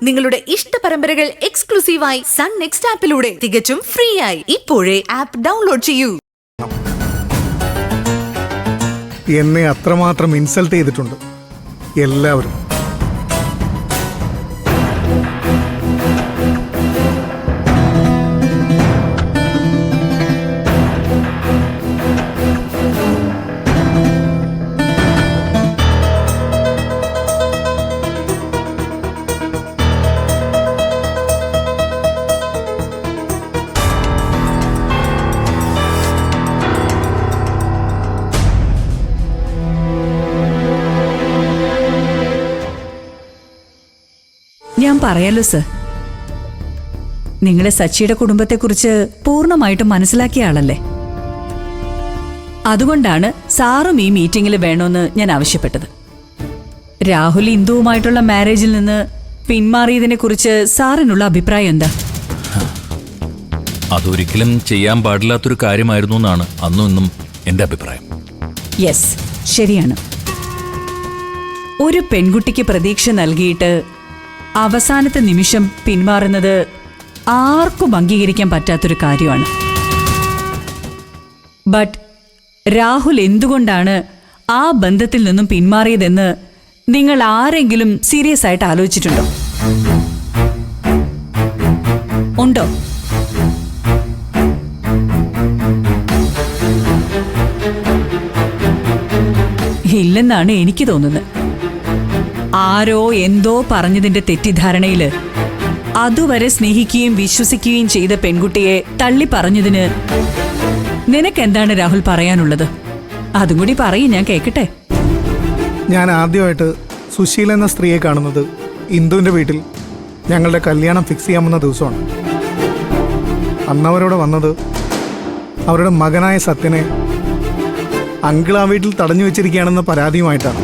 നിങ്ങളുടെ ഇഷ്ട പരമ്പരകൾ എക്സ്ക്ലൂസീവായി സൺ നെക്സ്റ്റ് ആപ്പിലൂടെ തികച്ചും ഫ്രീ ആയി ഇപ്പോഴേ ആപ്പ് ഡൗൺലോഡ് ചെയ്യൂ. എന്നെ അത്രമാത്രം ഇൻസൾട്ട് ചെയ്തിട്ടുണ്ട് എല്ലാവരും. ഞാൻ പറയാലോ സർ, നിങ്ങളെ സച്ചിയുടെ കുടുംബത്തെക്കുറിച്ച് പൂർണ്ണമായിട്ടും മനസ്സിലാക്കിയ ആളല്ലേ. അതുകൊണ്ടാണ് സാറും ഈ മീറ്റിംഗിൽ വേണമെന്ന് ഞാൻ ആവശ്യപ്പെട്ടത്. രാഹുൽ ഇന്ദുവുമായിട്ടുള്ള മാരേജിൽ നിന്ന് പിന്മാറിയതിനെ കുറിച്ച് സാറിനുള്ള അഭിപ്രായം എന്താ? അതൊരിക്കലും ചെയ്യാൻ പാടില്ലാത്തൊരു കാര്യമായിരുന്നു എന്നാണ് അന്നും ഇന്നും എന്റെ അഭിപ്രായം. യെസ്, ശരിയാണ്. ഒരു പെൺകുട്ടിക്ക് പ്രതീക്ഷ നൽകിയിട്ട് അവസാനത്തെ നിമിഷം പിന്മാറുന്നത് ആർക്കും അംഗീകരിക്കാൻ പറ്റാത്തൊരു കാര്യമാണ്. ബട്ട് രാഹുൽ എന്തുകൊണ്ടാണ് ആ ബന്ധത്തിൽ നിന്നും പിന്മാറിയതെന്ന് നിങ്ങൾ ആരെങ്കിലും സീരിയസ് ആയിട്ട് ആലോചിച്ചിട്ടുണ്ടോ? ഉണ്ടോ? ഇല്ലെന്നാണ് എനിക്ക് തോന്നുന്നത്. ആരോ എന്തോ പറഞ്ഞതിന്റെ തെറ്റിദ്ധാരണയില് അതുവരെ സ്നേഹിക്കുകയും വിശ്വസിക്കുകയും ചെയ്ത പെൺകുട്ടിയെ തള്ളി പറഞ്ഞതിന് നിനക്കെന്താണ് രാഹുൽ പറയാനുള്ളത്? അതും കൂടി പറയും, ഞാൻ കേൾക്കട്ടെ. ഞാൻ ആദ്യമായിട്ട് സുശീല എന്ന സ്ത്രീയെ കാണുന്നത് ഇന്ദുവിൻ്റെ വീട്ടിൽ ഞങ്ങളുടെ കല്യാണം ഫിക്സ് ചെയ്യാമെന്ന ദിവസമാണ്. അന്നവരോട് വന്നത് അവരുടെ മകനായ സത്യനെ അങ്കിൾ ആ വീട്ടിൽ തടഞ്ഞു വെച്ചിരിക്കുകയാണെന്ന പരാതിയുമായിട്ടാണ്.